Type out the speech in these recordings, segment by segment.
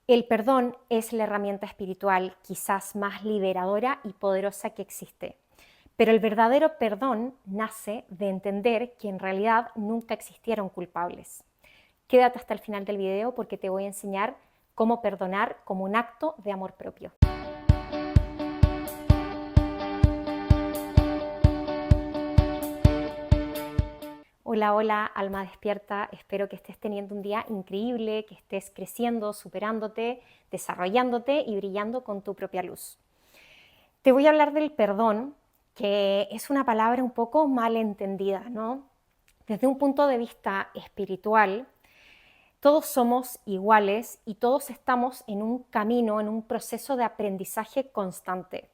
El perdón es la herramienta espiritual quizás más liberadora y poderosa que existe. Pero el verdadero perdón nace de entender que en realidad nunca existieron culpables. Quédate hasta el final del video porque te voy a enseñar cómo perdonar como un acto de amor propio. Hola, hola, alma despierta. Espero que estés teniendo un día increíble, que estés creciendo, superándote, desarrollándote y brillando con tu propia luz. Te voy a hablar del perdón, que es una palabra un poco mal entendida, ¿no? Desde un punto de vista espiritual, todos somos iguales y todos estamos en un camino, en un proceso de aprendizaje constante.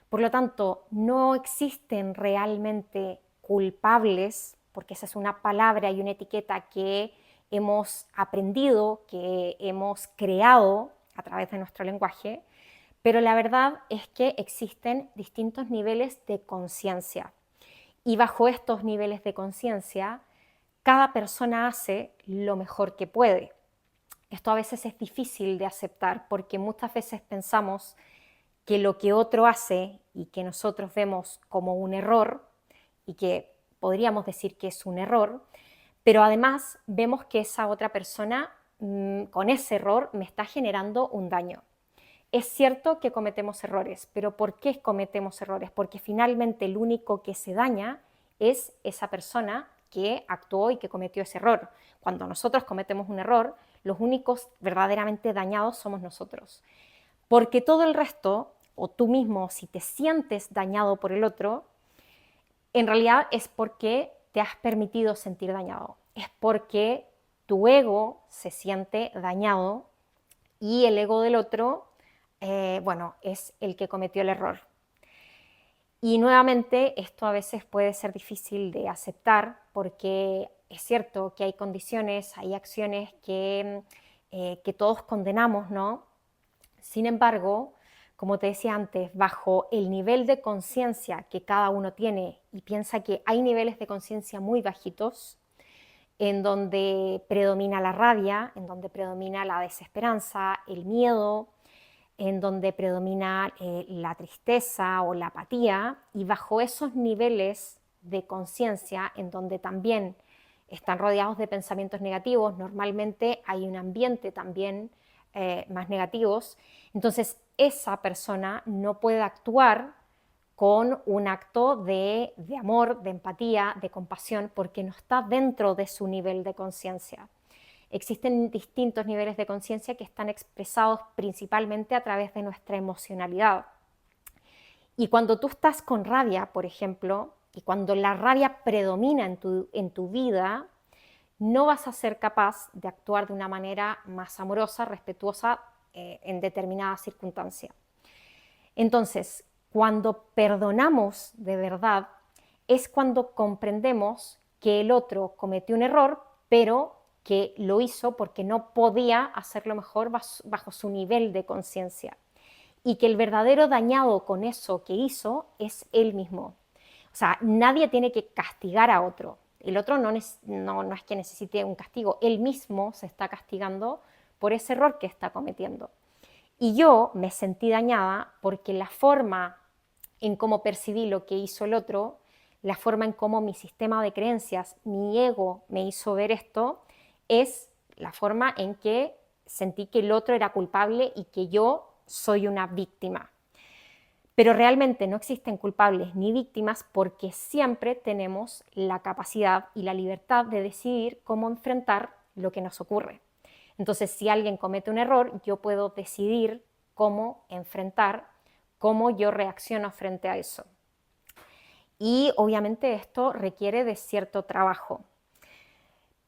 Por lo tanto, no existen realmente culpables, porque esa es una palabra y una etiqueta que hemos aprendido, que hemos creado a través de nuestro lenguaje, pero la verdad es que existen distintos niveles de conciencia. Y bajo estos niveles de conciencia, cada persona hace lo mejor que puede. Esto a veces es difícil de aceptar porque muchas veces pensamos que lo que otro hace y que nosotros vemos como un error, y que podríamos decir que es un error, pero además vemos que esa otra persona con ese error me está generando un daño. Es cierto que cometemos errores, pero ¿por qué cometemos errores? Porque finalmente el único que se daña es esa persona que actuó y que cometió ese error. Cuando nosotros cometemos un error, los únicos verdaderamente dañados somos nosotros. Porque todo el resto, o tú mismo, si te sientes dañado por el otro, en realidad es porque te has permitido sentir dañado. Es porque tu ego se siente dañado y el ego del otro, bueno, es el que cometió el error. Y nuevamente, esto a veces puede ser difícil de aceptar porque es cierto que hay condiciones, hay acciones que todos condenamos, ¿no? Sin embargo, como te decía antes, bajo el nivel de conciencia que cada uno tiene, y piensa que hay niveles de conciencia muy bajitos, en donde predomina la rabia, en donde predomina la desesperanza, el miedo, en donde predomina la tristeza o la apatía, y bajo esos niveles de conciencia, en donde también están rodeados de pensamientos negativos, normalmente hay un ambiente también más negativos, entonces esa persona no puede actuar con un acto de amor, de empatía, de compasión, porque no está dentro de su nivel de conciencia. Existen distintos niveles de conciencia que están expresados principalmente a través de nuestra emocionalidad. Y cuando tú estás con rabia, por ejemplo, y cuando la rabia predomina en tu vida, no vas a ser capaz de actuar de una manera más amorosa, respetuosa en determinada circunstancia. Entonces, cuando perdonamos de verdad, es cuando comprendemos que el otro cometió un error, pero que lo hizo porque no podía hacerlo mejor bajo su nivel de conciencia. Y que el verdadero dañado con eso que hizo es él mismo. O sea, nadie tiene que castigar a otro. El otro no es que necesite un castigo, él mismo se está castigando por ese error que está cometiendo. Y yo me sentí dañada porque la forma en cómo percibí lo que hizo el otro, la forma en cómo mi sistema de creencias, mi ego me hizo ver esto, es la forma en que sentí que el otro era culpable y que yo soy una víctima. Pero realmente no existen culpables ni víctimas porque siempre tenemos la capacidad y la libertad de decidir cómo enfrentar lo que nos ocurre. Entonces, si alguien comete un error, yo puedo decidir cómo enfrentar, cómo yo reacciono frente a eso. Y obviamente esto requiere de cierto trabajo.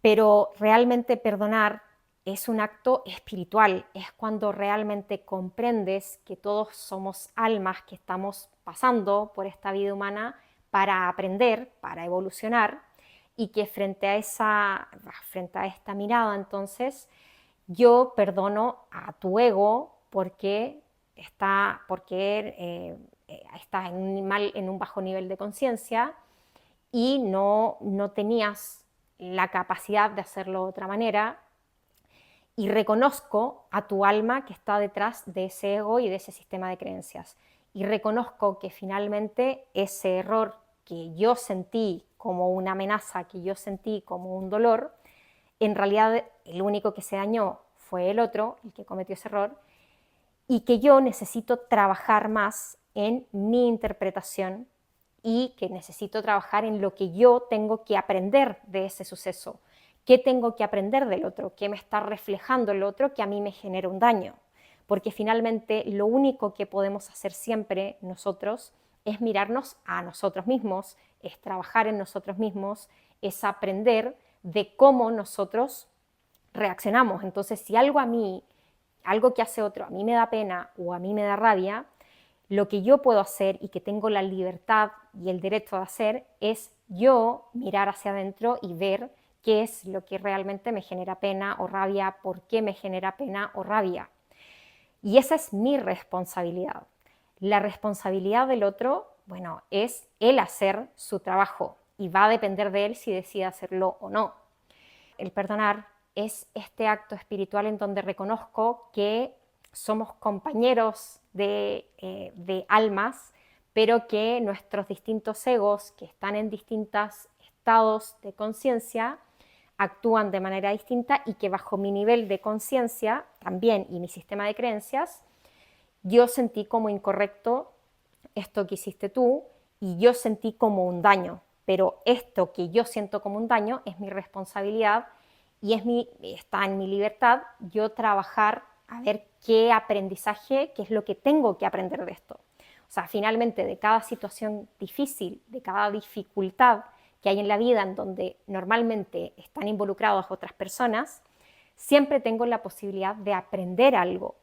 Pero realmente perdonar es un acto espiritual, es cuando realmente comprendes que todos somos almas que estamos pasando por esta vida humana para aprender, para evolucionar, y que frente a esta mirada, entonces, yo perdono a tu ego porque está en un bajo nivel de conciencia y no tenías la capacidad de hacerlo de otra manera, y reconozco a tu alma que está detrás de ese ego y de ese sistema de creencias. Y reconozco que finalmente ese error que yo sentí como una amenaza, que yo sentí como un dolor, en realidad el único que se dañó fue el otro, el que cometió ese error, y que yo necesito trabajar más en mi interpretación y que necesito trabajar en lo que yo tengo que aprender de ese suceso. ¿Qué tengo que aprender del otro? ¿Qué me está reflejando el otro que a mí me genera un daño? Porque finalmente lo único que podemos hacer siempre nosotros es mirarnos a nosotros mismos, es trabajar en nosotros mismos, es aprender de cómo nosotros reaccionamos. Entonces, si algo a mí, algo que hace otro, a mí me da pena o a mí me da rabia, lo que yo puedo hacer y que tengo la libertad y el derecho de hacer es yo mirar hacia adentro y ver qué es lo que realmente me genera pena o rabia, por qué me genera pena o rabia. Y esa es mi responsabilidad. La responsabilidad del otro, bueno, es él hacer su trabajo y va a depender de él si decide hacerlo o no. El perdonar es este acto espiritual en donde reconozco que somos compañeros de almas, pero que nuestros distintos egos, que están en distintos estados de conciencia, actúan de manera distinta y que bajo mi nivel de conciencia también y mi sistema de creencias, yo sentí como incorrecto esto que hiciste tú y yo sentí como un daño, pero esto que yo siento como un daño es mi responsabilidad y está en mi libertad yo trabajar a ver qué aprendizaje, qué es lo que tengo que aprender de esto. O sea, finalmente de cada situación difícil, de cada dificultad que hay en la vida en donde normalmente están involucradas otras personas, siempre tengo la posibilidad de aprender algo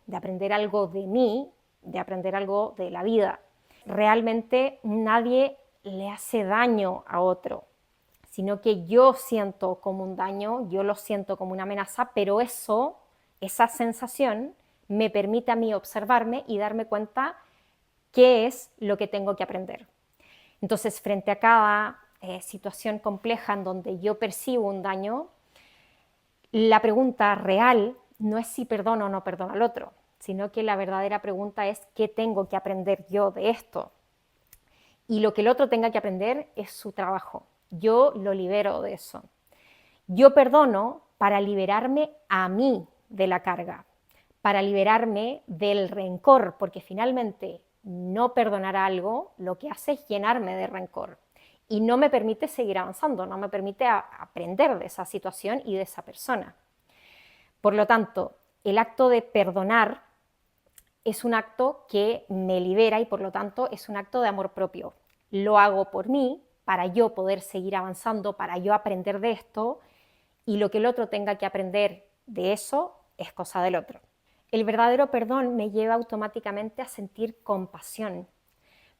de mí, de aprender algo de la vida. Realmente nadie le hace daño a otro, sino que yo siento como un daño, yo lo siento como una amenaza, pero esa sensación me permite a mí observarme y darme cuenta qué es lo que tengo que aprender. Entonces, frente a cada situación compleja en donde yo percibo un daño, la pregunta real no es si perdono o no perdono al otro, sino que la verdadera pregunta es qué tengo que aprender yo de esto. Y lo que el otro tenga que aprender es su trabajo. Yo lo libero de eso. Yo perdono para liberarme a mí de la carga, para liberarme del rencor, porque finalmente no perdonar algo lo que hace es llenarme de rencor y no me permite seguir avanzando, no me permite aprender de esa situación y de esa persona. Por lo tanto, el acto de perdonar es un acto que me libera y por lo tanto es un acto de amor propio. Lo hago por mí, para yo poder seguir avanzando, para yo aprender de esto y lo que el otro tenga que aprender de eso es cosa del otro. El verdadero perdón me lleva automáticamente a sentir compasión.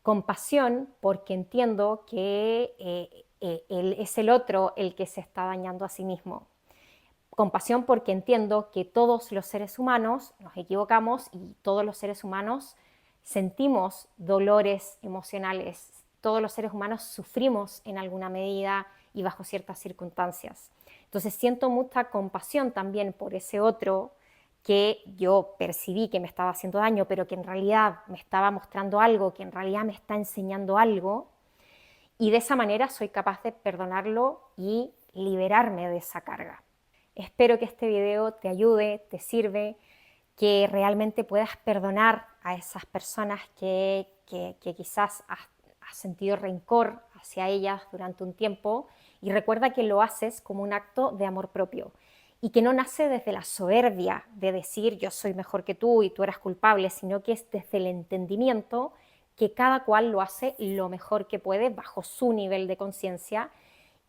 Compasión porque entiendo que es el otro el que se está dañando a sí mismo. Compasión porque entiendo que todos los seres humanos nos equivocamos y todos los seres humanos sentimos dolores emocionales, todos los seres humanos sufrimos en alguna medida y bajo ciertas circunstancias. Entonces siento mucha compasión también por ese otro que yo percibí que me estaba haciendo daño, pero que en realidad me estaba mostrando algo, que en realidad me está enseñando algo, y de esa manera soy capaz de perdonarlo y liberarme de esa carga. Espero que este video te ayude, te sirve, que realmente puedas perdonar a esas personas que quizás has sentido rencor hacia ellas durante un tiempo y recuerda que lo haces como un acto de amor propio y que no nace desde la soberbia de decir yo soy mejor que tú y tú eras culpable, sino que es desde el entendimiento que cada cual lo hace lo mejor que puede bajo su nivel de conciencia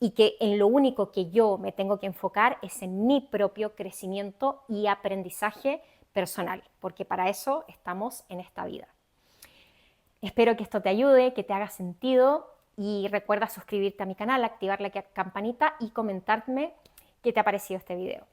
y que en lo único que yo me tengo que enfocar es en mi propio crecimiento y aprendizaje personal, porque para eso estamos en esta vida. Espero que esto te ayude, que te haga sentido y recuerda suscribirte a mi canal, activar la campanita y comentarme qué te ha parecido este video.